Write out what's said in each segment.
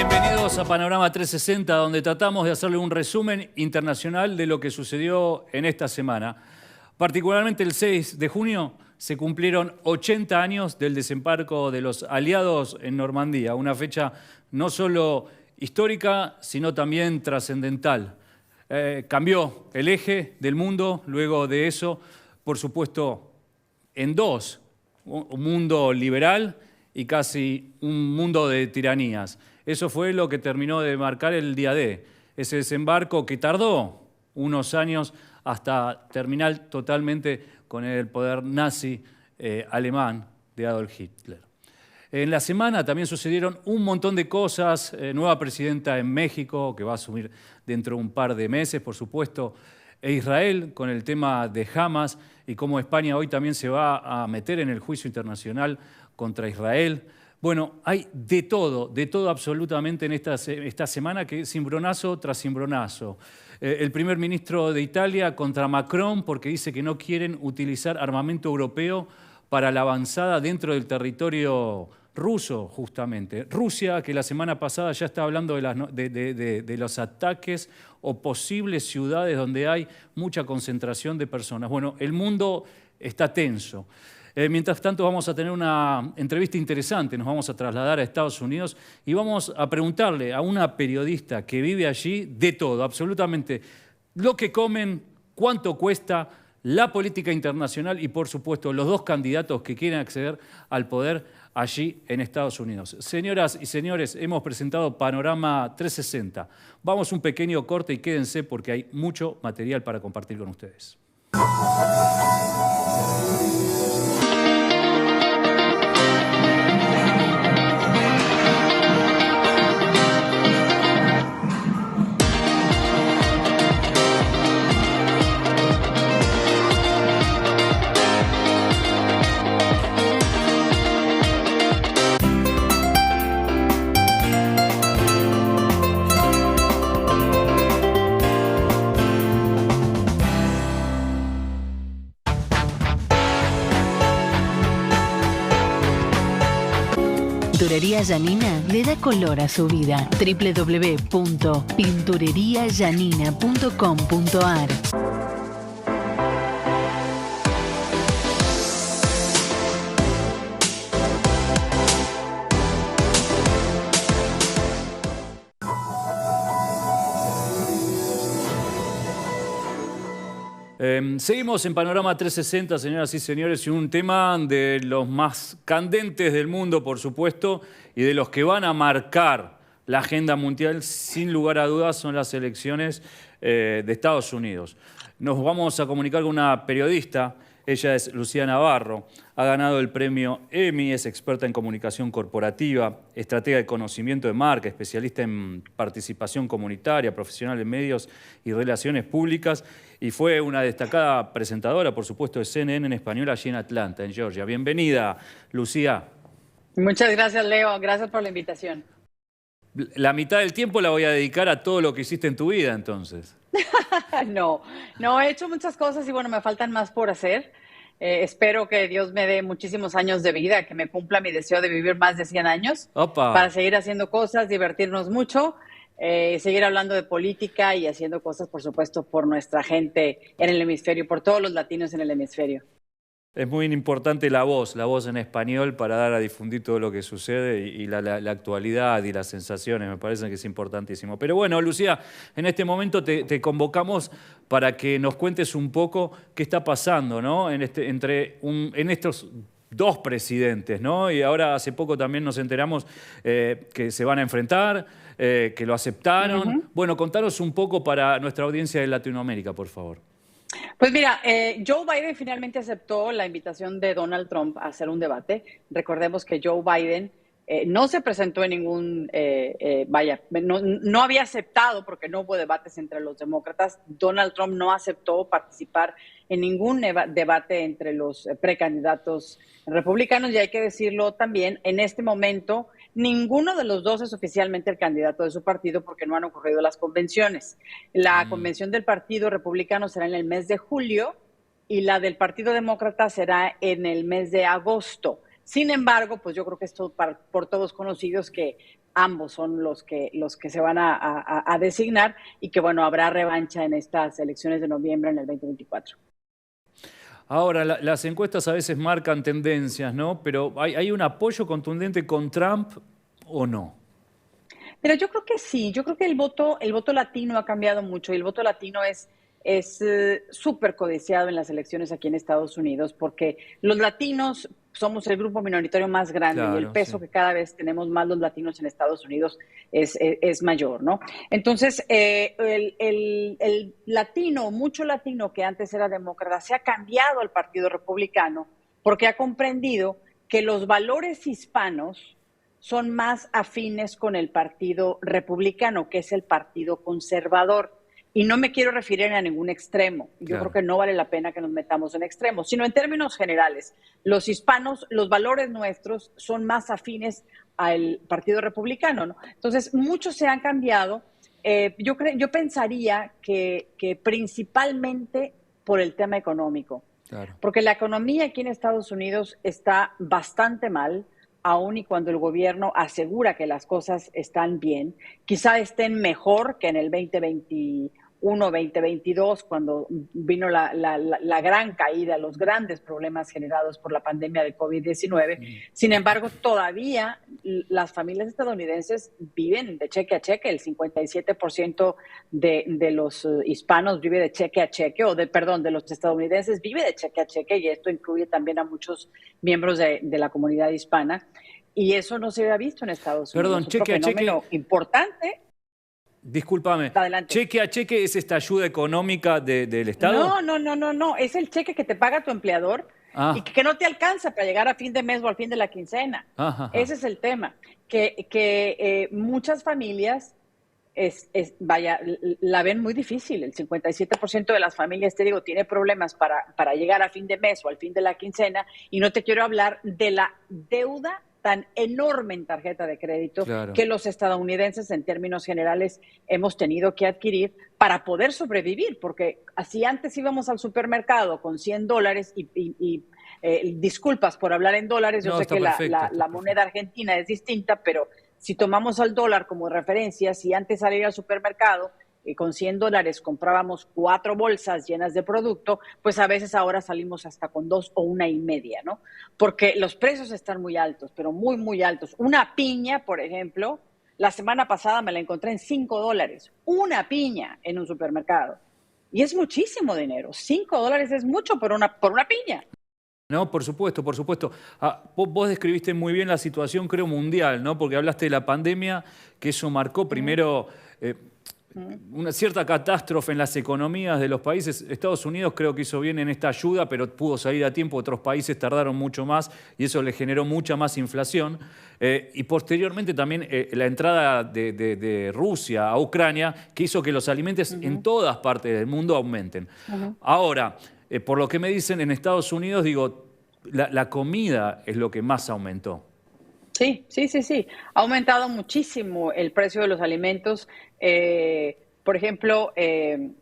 Bienvenidos a Panorama 360, donde tratamos de hacerle un resumen internacional de lo que sucedió en esta semana. Particularmente el 6 de junio se cumplieron 80 años del desembarco de los aliados en Normandía, una fecha no solo histórica, sino también trascendental. Cambió el eje del mundo, luego de eso, por supuesto, en dos, un mundo liberal y casi un mundo de tiranías. Eso fue lo que terminó de marcar el día D, ese desembarco que tardó unos años hasta terminar totalmente con el poder nazi alemán de Adolf Hitler. En la semana también sucedieron un montón de cosas, nueva presidenta en México, que va a asumir dentro de un par de meses, por supuesto, e Israel con el tema de Hamas y cómo España hoy también se va a meter en el juicio internacional contra Israel. Bueno, hay de todo absolutamente en esta semana, que es cimbronazo tras cimbronazo. El primer ministro de Italia contra Macron porque dice que no quieren utilizar armamento europeo para la avanzada dentro del territorio ruso, justamente. Rusia, que la semana pasada ya está hablando de los ataques o posibles ciudades donde hay mucha concentración de personas. Bueno, el mundo está tenso. Mientras tanto vamos a tener una entrevista interesante, nos vamos a trasladar a Estados Unidos y vamos a preguntarle a una periodista que vive allí de todo, absolutamente lo que comen, cuánto cuesta, la política internacional y por supuesto los dos candidatos que quieren acceder al poder allí en Estados Unidos. Señoras y señores, hemos presentado Panorama 360. Vamos a un pequeño corte y quédense porque hay mucho material para compartir con ustedes. Pinturería Janina le da color a su vida. www.pintureriayanina.com.ar. Seguimos en Panorama 360, señoras y señores, y un tema de los más candentes del mundo, por supuesto, y de los que van a marcar la agenda mundial, sin lugar a dudas, son las elecciones de Estados Unidos. Nos vamos a comunicar con una periodista, ella es Lucía Navarro, ha ganado el premio Emmy, es experta en comunicación corporativa, estratega de conocimiento de marca, especialista en participación comunitaria, profesional en medios y relaciones públicas, y fue una destacada presentadora, por supuesto, de CNN en español allí en Atlanta, en Georgia. Bienvenida, Lucía. Muchas gracias, Leo. Gracias por la invitación. La mitad del tiempo la voy a dedicar a todo lo que hiciste en tu vida, entonces. No, he hecho muchas cosas y bueno, me faltan más por hacer. Espero que Dios me dé muchísimos años de vida, que me cumpla mi deseo de vivir más de 100 años. ¡Opa! Para seguir haciendo cosas, divertirnos mucho, seguir hablando de política y haciendo cosas, por supuesto, por nuestra gente en el hemisferio, por todos los latinos en el hemisferio. Es muy importante la voz en español para dar a difundir todo lo que sucede y la actualidad y las sensaciones, me parece que es importantísimo. Pero bueno, Lucía, en este momento te convocamos para que nos cuentes un poco qué está pasando, ¿no? en estos dos presidentes, ¿no? Y ahora hace poco también nos enteramos que se van a enfrentar, que lo aceptaron. Bueno, contanos un poco para nuestra audiencia de Latinoamérica, por favor. Pues mira, Joe Biden finalmente aceptó la invitación de Donald Trump a hacer un debate. Recordemos que Joe Biden no se presentó en ningún, no había aceptado porque no hubo debates entre los demócratas. Donald Trump no aceptó participar en ningún debate entre los precandidatos republicanos y hay que decirlo también, en este momento ninguno de los dos es oficialmente el candidato de su partido porque no han ocurrido las convenciones. La convención del Partido Republicano será en el mes de julio y la del Partido Demócrata será en el mes de agosto. Sin embargo, pues yo creo que esto por todos conocidos que ambos son los que se van a designar y que, bueno, habrá revancha en estas elecciones de noviembre en el 2024. Ahora, las encuestas a veces marcan tendencias, ¿no? Pero ¿hay un apoyo contundente con Trump o no? Pero yo creo que sí, yo creo que el voto latino ha cambiado mucho y el voto latino es súper codiciado en las elecciones aquí en Estados Unidos porque los latinos somos el grupo minoritario más grande y el Claro, peso sí. que cada vez tenemos más los latinos en Estados Unidos es mayor, ¿no? Entonces, el latino, mucho latino que antes era demócrata, se ha cambiado al Partido Republicano porque ha comprendido que los valores hispanos son más afines con el Partido Republicano, que es el partido conservador. Y no me quiero referir a ningún extremo. Yo creo Claro. que no vale la pena que nos metamos en extremos, sino en términos generales. Los hispanos, los valores nuestros son más afines al Partido Republicano, ¿no? Entonces, muchos se han cambiado. Yo pensaría que principalmente por el tema económico, Claro. porque la economía aquí en Estados Unidos está bastante mal, aun y cuando el gobierno asegura que las cosas están bien, quizá estén mejor que en el 2021, 2022, cuando vino la gran caída, los grandes problemas generados por la pandemia de COVID-19. Sin embargo, todavía las familias estadounidenses viven de cheque a cheque. El 57% de los hispanos vive de cheque a cheque, perdón, de los estadounidenses vive de cheque a cheque, y esto incluye también a muchos miembros de la comunidad hispana. Y eso no se había visto en Estados Perdón, Unidos. Otro cheque a fenómeno cheque, importante. discúlpame, Adelante. ¿cheque a cheque es esta ayuda económica del Estado? No. Es el cheque que te paga tu empleador y Ah, que no te alcanza para llegar a fin de mes o al fin de la quincena. ajá, ajá. Ese es el tema. Muchas familias la ven muy difícil. El 57% de las familias, te digo, tiene problemas para llegar a fin de mes o al fin de la quincena. Y no te quiero hablar de la deuda tan enorme en tarjeta de crédito Claro. que los estadounidenses en términos generales hemos tenido que adquirir para poder sobrevivir, porque así antes íbamos al supermercado con $100 disculpas por hablar en dólares, yo No, sé está que perfecto, está la perfecto. moneda argentina es distinta, pero si tomamos al dólar como referencia, si antes al ir al supermercado con $100 comprábamos 4 bolsas llenas de producto, pues a veces ahora salimos hasta con 2 o 1.5, ¿no? Porque los precios están muy altos, pero muy, muy altos. Una piña, por ejemplo, la semana pasada me la encontré en $5. Una piña en un supermercado. Y es muchísimo dinero. $5 es mucho por una piña. No, por supuesto, por supuesto. Vos describiste muy bien la situación, creo, mundial, ¿no? Porque hablaste de la pandemia, que eso marcó primero una cierta catástrofe en las economías de los países. Estados Unidos creo que hizo bien en esta ayuda, pero pudo salir a tiempo. Otros países tardaron mucho más y eso le generó mucha más inflación. Y posteriormente también la entrada de Rusia a Ucrania, que hizo que los alimentos en todas partes del mundo aumenten. Ahora, por lo que me dicen en Estados Unidos, digo, la comida es lo que más aumentó. Sí. Ha aumentado muchísimo el precio de los alimentos. Por ejemplo, les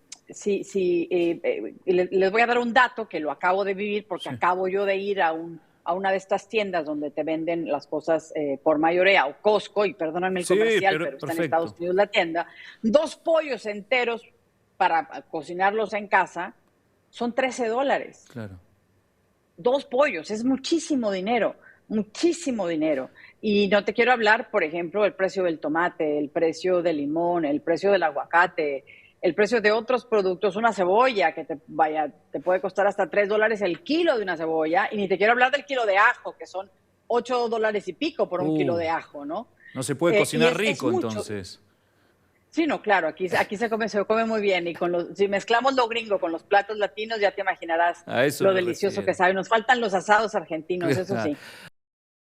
voy a dar un dato que lo acabo de vivir porque Sí. acabo yo de ir a una de estas tiendas donde te venden las cosas por mayoreo, o Costco, y perdóname el Sí, comercial, pero pero está en perfecto. Estados Unidos la tienda. 2 pollos enteros para cocinarlos en casa son $13. Claro. 2 pollos, es muchísimo dinero, muchísimo dinero. Y no te quiero hablar, por ejemplo, del precio del tomate, el precio del limón, el precio del aguacate, el precio de otros productos, una cebolla que te puede costar hasta $3 el kilo de una cebolla, y ni te quiero hablar del kilo de ajo, que son $8 y pico por un kilo de ajo, ¿no? No se puede Y cocinar es rico mucho. entonces. Sí, no, claro, aquí se come muy bien, y si mezclamos lo gringo con los platos latinos, ya te imaginarás A eso lo me delicioso que refiero. sabe. Nos faltan los asados argentinos, eso sí.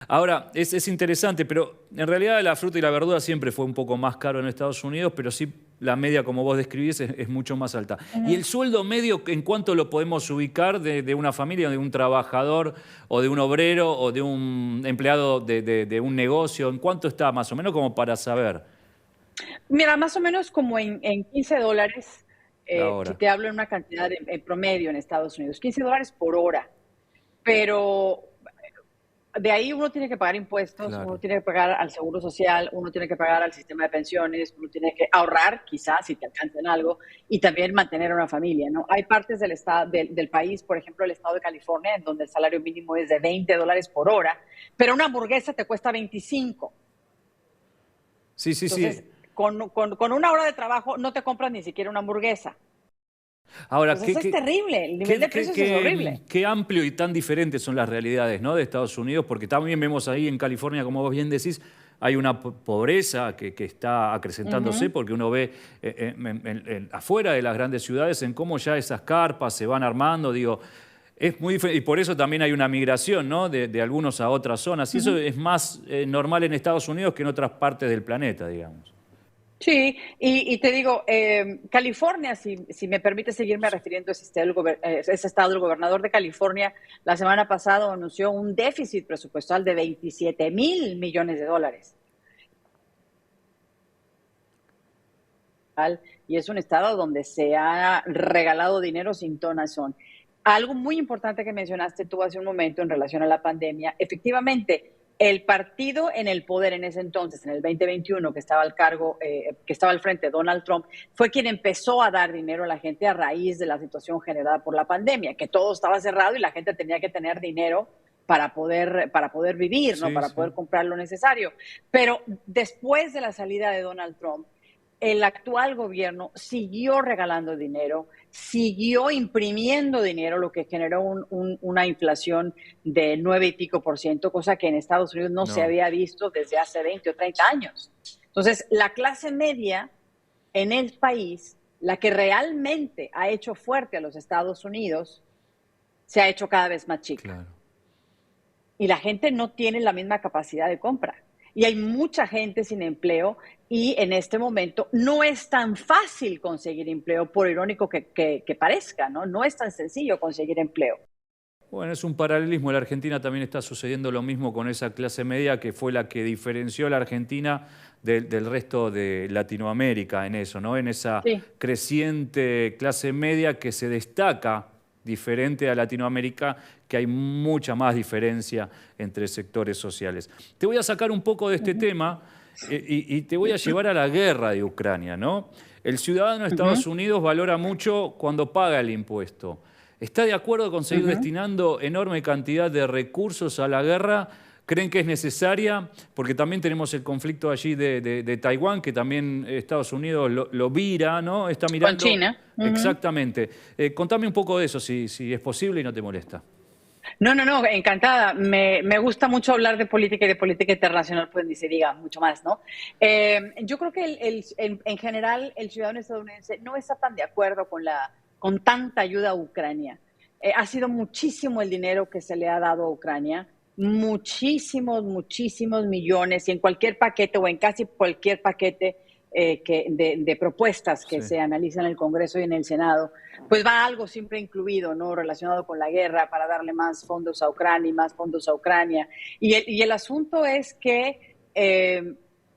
Ahora, es interesante, pero en realidad la fruta y la verdura siempre fue un poco más caro en Estados Unidos, pero sí la media, como vos describís, es mucho más alta. ¿Y el sueldo medio, en cuánto lo podemos ubicar de una familia, de un trabajador, o de un obrero, o de un empleado de un negocio? ¿En cuánto está más o menos como para saber Mira, más o menos como en $15, la si hora? te hablo en una cantidad en promedio en Estados Unidos, $15 por hora. Pero de ahí uno tiene que pagar impuestos, Claro. uno tiene que pagar al seguro social, uno tiene que pagar al sistema de pensiones, uno tiene que ahorrar, quizás, si te alcanza en algo, y también mantener una familia, ¿no? Hay partes del estado, del país, por ejemplo, el estado de California, en donde el salario mínimo es de $20 por hora, pero una hamburguesa te cuesta 25. Sí, sí, Entonces, sí. con una hora de trabajo no te compras ni siquiera una hamburguesa. Ahora, Entonces es terrible, el nivel de precios es horrible. qué amplio y tan diferentes son las realidades, ¿no?, de Estados Unidos, porque también vemos ahí en California, como vos bien decís, hay una pobreza que está acrecentándose, porque uno ve afuera de las grandes ciudades en cómo ya esas carpas se van armando, digo, es muy diferente, y por eso también hay una migración, ¿no?, de algunos a otras zonas, y eso es más normal en Estados Unidos que en otras partes del planeta, digamos. Sí, y te digo, California, si me permite seguirme refiriendo a ese estado, el gobernador de California la semana pasada anunció un déficit presupuestal de $27,000 millones. Y es un estado donde se ha regalado dinero sin ton ni son. Algo muy importante que mencionaste tú hace un momento en relación a la pandemia, efectivamente, el partido en el poder en ese entonces, en el 2021, que estaba al cargo, que estaba al frente, Donald Trump, fue quien empezó a dar dinero a la gente a raíz de la situación generada por la pandemia, que todo estaba cerrado y la gente tenía que tener dinero para poder vivir, ¿no? Sí, Para sí. poder comprar lo necesario. Pero después de la salida de Donald Trump, el actual gobierno siguió regalando dinero, siguió imprimiendo dinero, lo que generó una inflación de 9 y pico por ciento, cosa que en Estados Unidos no se No. había visto desde hace 20 o 30 años. Entonces, la clase media en el país, la que realmente ha hecho fuerte a los Estados Unidos, se ha hecho cada vez más chica. Claro. Y la gente no tiene la misma capacidad de compra. Y hay mucha gente sin empleo y en este momento no es tan fácil conseguir empleo, por irónico que parezca, ¿no? No es tan sencillo conseguir empleo. Bueno, es un paralelismo. En la Argentina también está sucediendo lo mismo con esa clase media que fue la que diferenció a la Argentina del resto de Latinoamérica en eso, ¿no? En esa Sí. creciente clase media que se destaca diferente a Latinoamérica, que hay mucha más diferencia entre sectores sociales. Te voy a sacar un poco de este tema y te voy a llevar a la guerra de Ucrania, ¿no? El ciudadano de Estados Unidos valora mucho cuando paga el impuesto. ¿Está de acuerdo con seguir destinando enorme cantidad de recursos a la guerra? ¿Creen que es necesaria? Porque también tenemos el conflicto allí de Taiwán, que también Estados Unidos lo mira, ¿no? Está mirando. Con China. Exactamente. Contame un poco de eso, si es posible y no te molesta. No, encantada. Me gusta mucho hablar de política y de política internacional, pues ni se diga mucho más, ¿no? Yo creo que en general el ciudadano estadounidense no está tan de acuerdo con tanta ayuda a Ucrania. Ha sido muchísimo el dinero que se le ha dado a Ucrania, muchísimos millones, y en cualquier paquete o en casi cualquier paquete de propuestas que se analizan en el Congreso y en el Senado, pues va algo siempre incluido, ¿no? Relacionado con la guerra, para darle más fondos a Ucrania y más fondos a Ucrania. Y el asunto es que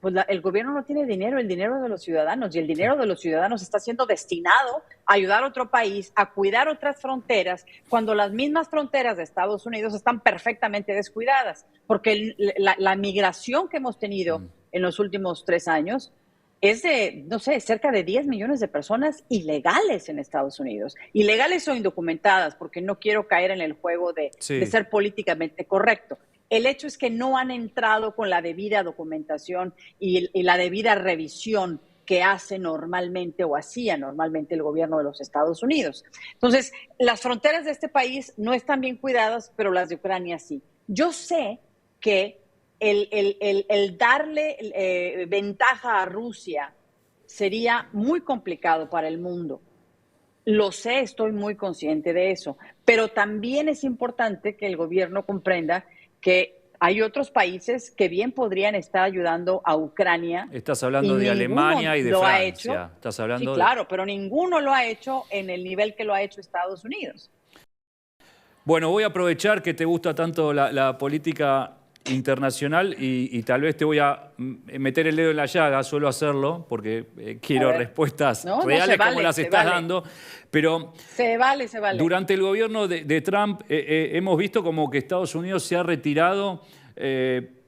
pues el gobierno no tiene dinero, el dinero de los ciudadanos, y el dinero de los ciudadanos está siendo destinado a ayudar a otro país, a cuidar otras fronteras, cuando las mismas fronteras de Estados Unidos están perfectamente descuidadas, porque la migración que hemos tenido en los últimos 3 años es de, no sé, cerca de 10 millones de personas ilegales en Estados Unidos. Ilegales o indocumentadas, porque no quiero caer en el juego de ser políticamente correcto. El hecho es que no han entrado con la debida documentación y la debida revisión que hace normalmente o hacía normalmente el gobierno de los Estados Unidos. Entonces, las fronteras de este país no están bien cuidadas, pero las de Ucrania sí. Yo sé que el darle ventaja a Rusia sería muy complicado para el mundo. Lo sé, estoy muy consciente de eso, pero también es importante que el gobierno comprenda que hay otros países que bien podrían estar ayudando a Ucrania. Estás hablando de Alemania y de Francia. Estás hablando sí, claro, pero ninguno lo ha hecho en el nivel que lo ha hecho Estados Unidos. Bueno, voy a aprovechar que te gusta tanto la política internacional y tal vez te voy a meter el dedo en la llaga, suelo hacerlo porque quiero respuestas reales como las estás dando, pero se vale. Durante el gobierno de Trump hemos visto como que Estados Unidos se ha retirado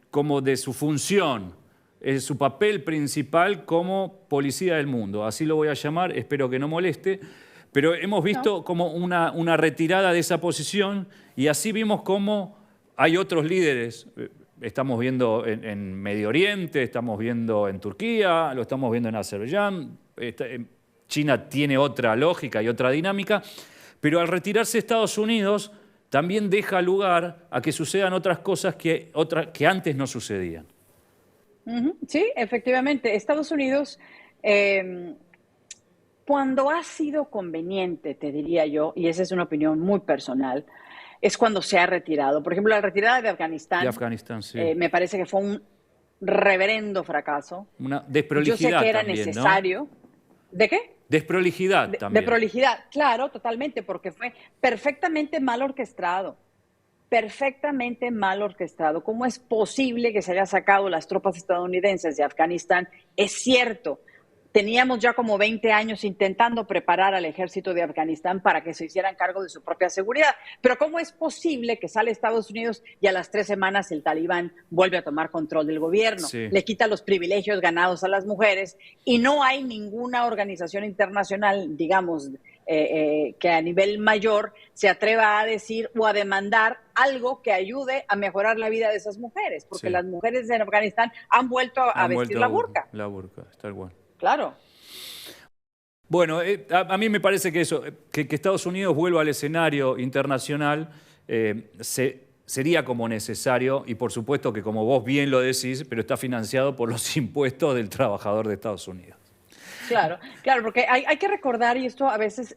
como de su función, su papel principal como policía del mundo, así lo voy a llamar, espero que no moleste. Pero hemos visto como una retirada de esa posición y así vimos cómo hay otros líderes. Estamos viendo en Medio Oriente, estamos viendo en Turquía, lo estamos viendo en Azerbaiyán. China tiene otra lógica y otra dinámica, pero al retirarse Estados Unidos también deja lugar a que sucedan otras cosas que antes no sucedían. Sí, efectivamente. Estados Unidos... cuando ha sido conveniente, te diría yo, y esa es una opinión muy personal, es cuando se ha retirado. Por ejemplo, la retirada de Afganistán. De Afganistán, sí. Me parece que fue un reverendo fracaso. Una desprolijidad. Yo sé que era también, necesario. ¿No? ¿De qué? Desprolijidad también. De prolijidad, claro, totalmente, porque fue perfectamente mal orquestado. Perfectamente mal orquestado. ¿Cómo es posible que se haya sacado las tropas estadounidenses de Afganistán? Es cierto. Teníamos ya como 20 años intentando preparar al ejército de Afganistán para que se hicieran cargo de su propia seguridad. Pero ¿cómo es posible que sale Estados Unidos y a las 3 semanas el Talibán vuelve a tomar control del gobierno? Sí. Le quita los privilegios ganados a las mujeres y no hay ninguna organización internacional, digamos, que a nivel mayor se atreva a decir o a demandar algo que ayude a mejorar la vida de esas mujeres. Porque las mujeres en Afganistán han vuelto a vestir la burka. La burka, está igual. Claro. Bueno, a mí me parece que eso, que Estados Unidos vuelva al escenario internacional sería como necesario y por supuesto que como vos bien lo decís, pero está financiado por los impuestos del trabajador de Estados Unidos. Claro, porque hay que recordar, y esto a veces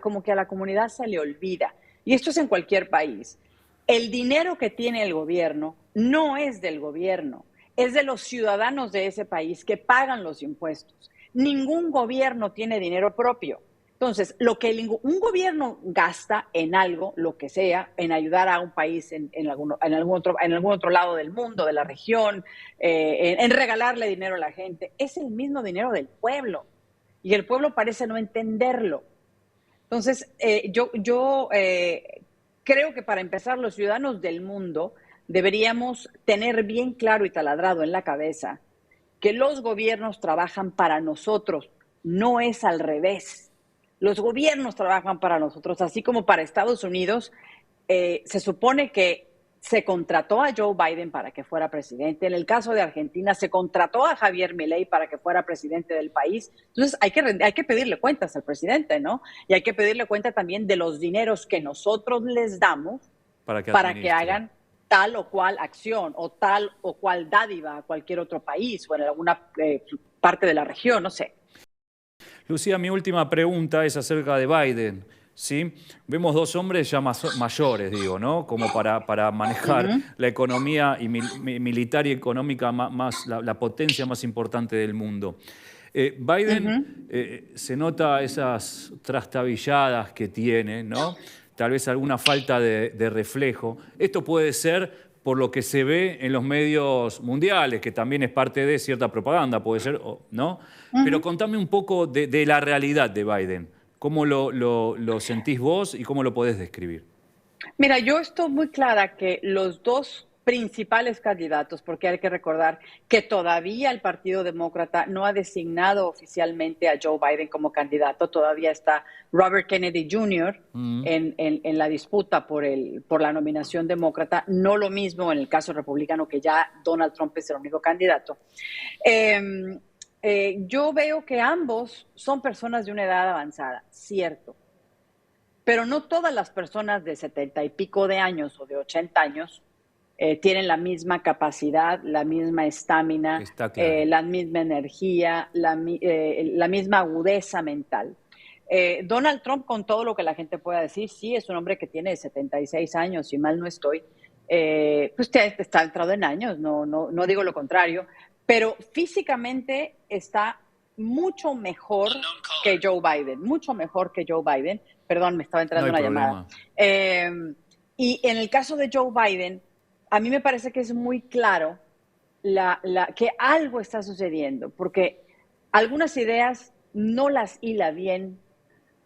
como que a la comunidad se le olvida, y esto es en cualquier país, el dinero que tiene el gobierno no es del gobierno, es de los ciudadanos de ese país que pagan los impuestos. Ningún gobierno tiene dinero propio. Entonces, lo que un gobierno gasta en algo, lo que sea, en ayudar a un país en algún otro lado del mundo, de la región, en regalarle dinero a la gente, es el mismo dinero del pueblo. Y el pueblo parece no entenderlo. Entonces, yo creo que para empezar, los ciudadanos del mundo deberíamos tener bien claro y taladrado en la cabeza que los gobiernos trabajan para nosotros, no es al revés. Los gobiernos trabajan para nosotros, así como para Estados Unidos. Se supone que se contrató a Joe Biden para que fuera presidente. En el caso de Argentina, se contrató a Javier Milei para que fuera presidente del país. Entonces, hay que pedirle cuentas al presidente, ¿no? Y hay que pedirle cuenta también de los dineros que nosotros les damos para que hagan tal o cual acción o tal o cual dádiva a cualquier otro país o en alguna parte de la región, no sé. Lucía, mi última pregunta es acerca de Biden, ¿sí? Vemos dos hombres ya mayores, digo, ¿no? Como para manejar la economía militar y económica la potencia más importante del mundo. Biden se nota esas trastabilladas que tiene, ¿no? Tal vez alguna falta de reflejo. Esto puede ser por lo que se ve en los medios mundiales, que también es parte de cierta propaganda, puede ser, ¿no? Pero contame un poco de la realidad de Biden. ¿Cómo lo sentís vos y cómo lo podés describir? Mira, yo estoy muy clara que los dos principales candidatos, porque hay que recordar que todavía el Partido Demócrata no ha designado oficialmente a Joe Biden como candidato, todavía está Robert Kennedy Jr. En la disputa por la nominación demócrata, no lo mismo en el caso republicano, que ya Donald Trump es el único candidato. Yo veo que ambos son personas de una edad avanzada, cierto, pero no todas las personas de 70 y pico de años o de 80 años tienen la misma capacidad, la misma estamina, la misma energía, la misma agudeza mental. Donald Trump, con todo lo que la gente pueda decir, sí es un hombre que tiene 76 años, si mal no estoy, pues está entrado en años, no digo lo contrario, pero físicamente está mucho mejor que Joe Biden, mucho mejor que Joe Biden. Perdón, me estaba entrando una llamada. Y en el caso de Joe Biden, a mí me parece que es muy claro que algo está sucediendo, porque algunas ideas no las hila bien.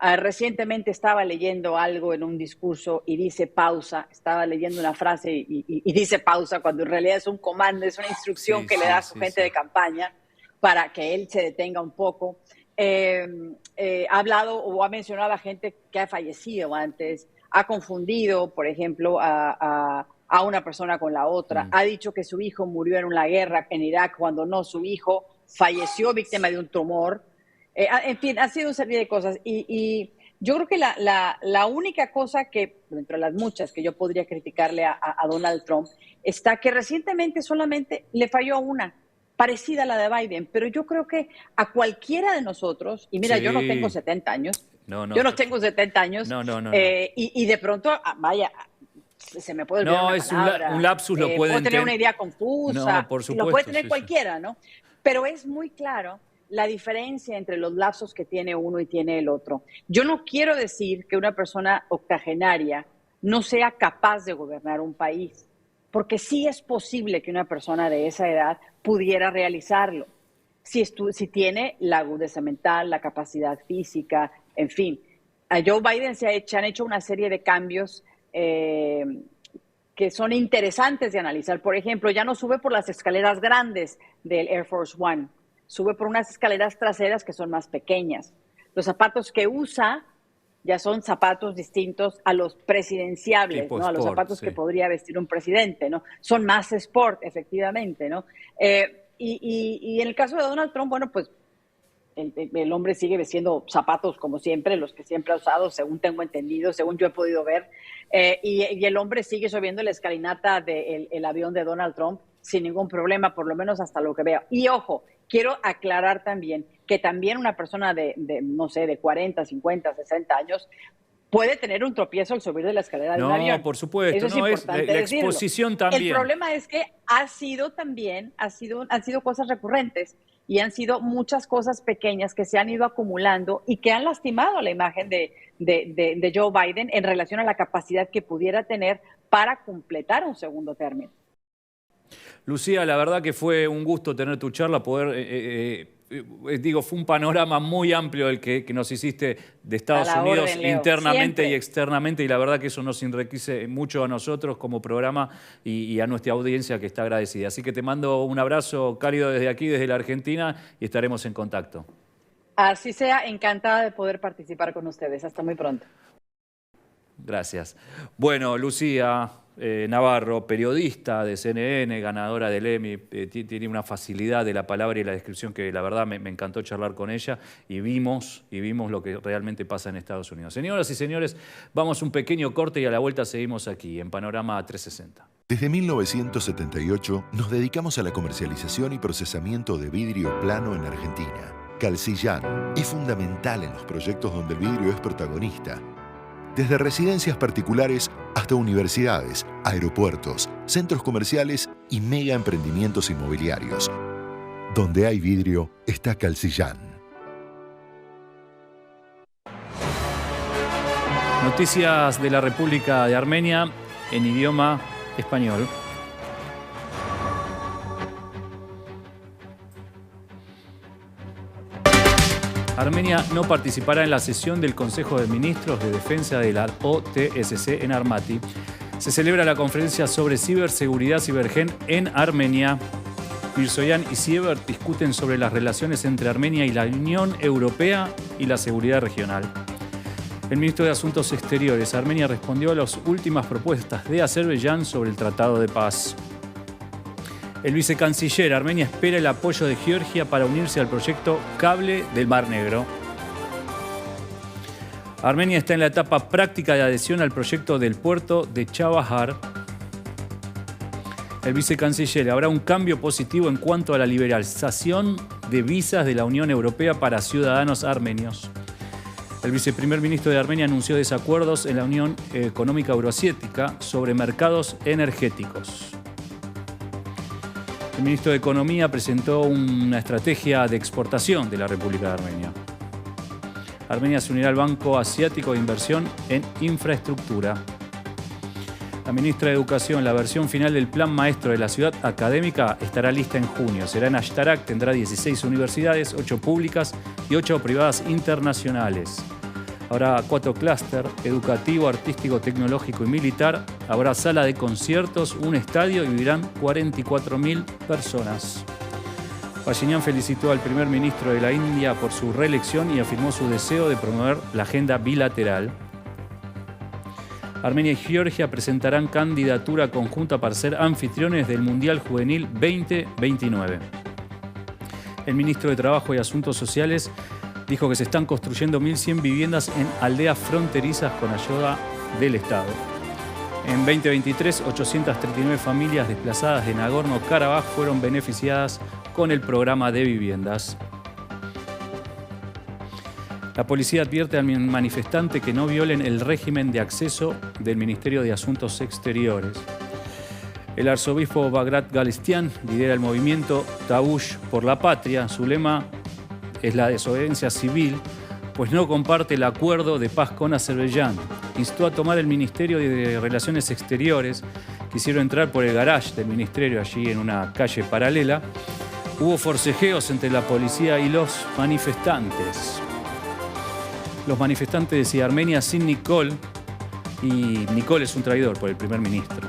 Recientemente estaba leyendo algo en un discurso y dice pausa, estaba leyendo una frase y dice pausa cuando en realidad es un comando, es una instrucción que le da a su gente de campaña para que él se detenga un poco. Ha hablado o ha mencionado a gente que ha fallecido antes, ha confundido, por ejemplo, a una persona con la otra, ha dicho que su hijo murió en una guerra en Irak cuando no, su hijo falleció víctima de un tumor. En fin, ha sido una serie de cosas y yo creo que la única cosa que, entre las muchas que yo podría criticarle a Donald Trump, está que recientemente solamente le falló una, parecida a la de Biden, pero yo creo que a cualquiera de nosotros, y mira, yo no tengo 70 años, yo no tengo 70 años, y de pronto, vaya, se me puede olvidar una palabra, un lapsus lo puede tener una idea confusa, por supuesto, lo puede tener cualquiera, ¿no? Pero es muy claro la diferencia entre los lapsos que tiene uno y tiene el otro. Yo no quiero decir que una persona octogenaria no sea capaz de gobernar un país, porque sí es posible que una persona de esa edad pudiera realizarlo, si tiene la agudeza mental, la capacidad física, en fin. A Joe Biden se han hecho una serie de cambios que son interesantes de analizar. Por ejemplo, ya no sube por las escaleras grandes del Air Force One, sube por unas escaleras traseras que son más pequeñas. Los zapatos que usa ya son zapatos distintos a los presidenciables, tipo ¿no? A los sport, zapatos que podría vestir un presidente, ¿no? Son más sport, efectivamente, ¿no? Y en el caso de Donald Trump, bueno, pues el hombre sigue vestiendo zapatos como siempre, los que siempre ha usado, según tengo entendido, según yo he podido ver, y el hombre sigue subiendo la escalinata del avión de Donald Trump sin ningún problema, por lo menos hasta lo que veo. Y ojo, quiero aclarar también que también una persona no sé, de 40, 50, 60 años puede tener un tropiezo al subir de la escalera de un avión. No, por supuesto. Eso es importante la decirlo. exposición también. El problema es que han sido cosas recurrentes y han sido muchas cosas pequeñas que se han ido acumulando y que han lastimado la imagen de Joe Biden en relación a la capacidad que pudiera tener para completar un segundo término. Lucía, la verdad que fue un gusto tener tu charla, poder, fue un panorama muy amplio el que nos hiciste de Estados Unidos internamente y externamente, y la verdad que eso nos enriquece mucho a nosotros como programa y a nuestra audiencia que está agradecida. Así que te mando un abrazo cálido desde aquí, desde la Argentina, y estaremos en contacto. Así sea, encantada de poder participar con ustedes. Hasta muy pronto. Gracias. Bueno, Lucía Navarro, periodista de CNN, ganadora del Emmy, tiene una facilidad de la palabra y la descripción que la verdad me encantó charlar con ella y vimos lo que realmente pasa en Estados Unidos. Señoras y señores, vamos a un pequeño corte y a la vuelta seguimos aquí en Panorama 360. Desde 1978 nos dedicamos a la comercialización y procesamiento de vidrio plano en Argentina. Calcillán es fundamental en los proyectos donde el vidrio es protagonista. Desde residencias particulares hasta universidades, aeropuertos, centros comerciales y mega emprendimientos inmobiliarios. Donde hay vidrio, está Calcillán. Noticias de la República de Armenia en idioma español. Armenia no participará en la sesión del Consejo de Ministros de Defensa de la OTSC en Almaty. Se celebra la conferencia sobre ciberseguridad Cibergen en Armenia. Mirzoyan y Sievert discuten sobre las relaciones entre Armenia y la Unión Europea y la seguridad regional. El ministro de Asuntos Exteriores, Armenia, respondió a las últimas propuestas de Azerbaiyán sobre el Tratado de Paz. El vicecanciller, Armenia espera el apoyo de Georgia para unirse al proyecto Cable del Mar Negro. Armenia está en la etapa práctica de adhesión al proyecto del puerto de Chabahar. El vicecanciller, habrá un cambio positivo en cuanto a la liberalización de visas de la Unión Europea para ciudadanos armenios. El viceprimer ministro de Armenia anunció desacuerdos en la Unión Económica Euroasiática sobre mercados energéticos. El ministro de Economía presentó una estrategia de exportación de la República de Armenia. Armenia se unirá al Banco Asiático de Inversión en Infraestructura. La ministra de Educación, la versión final del plan maestro de la ciudad académica estará lista en junio. Será en Ashtarak, tendrá 16 universidades, 8 públicas y 8 privadas internacionales. Habrá 4 clústeres: educativo, artístico, tecnológico y militar. Habrá sala de conciertos, un estadio y vivirán 44.000 personas. Pashinyan felicitó al primer ministro de la India por su reelección y afirmó su deseo de promover la agenda bilateral. Armenia y Georgia presentarán candidatura conjunta para ser anfitriones del Mundial Juvenil 2029. El ministro de Trabajo y Asuntos Sociales dijo que se están construyendo 1.100 viviendas en aldeas fronterizas con ayuda del Estado. En 2023, 839 familias desplazadas de Nagorno-Karabaj fueron beneficiadas con el programa de viviendas. La policía advierte al manifestante que no violen el régimen de acceso del Ministerio de Asuntos Exteriores. El arzobispo Bagrat Galistian lidera el movimiento Tavush por la Patria. Su lema es la desobediencia civil, pues no comparte el acuerdo de paz con Azerbaiyán. Instó a tomar el Ministerio de Relaciones Exteriores. Quisieron entrar por el garage del ministerio, allí en una calle paralela. Hubo forcejeos entre la policía y los manifestantes. Los manifestantes decían Armenia sin Nikol, y Nikol es un traidor por el primer ministro.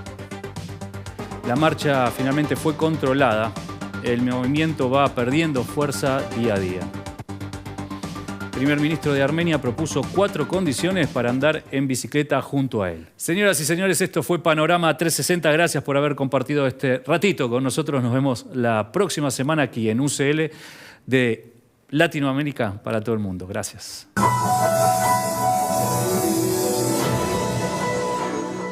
La marcha finalmente fue controlada. El movimiento va perdiendo fuerza día a día. El primer ministro de Armenia propuso 4 condiciones para andar en bicicleta junto a él. Señoras y señores, esto fue Panorama 360. Gracias por haber compartido este ratito con nosotros. Nos vemos la próxima semana aquí en UCL de Latinoamérica para todo el mundo. Gracias.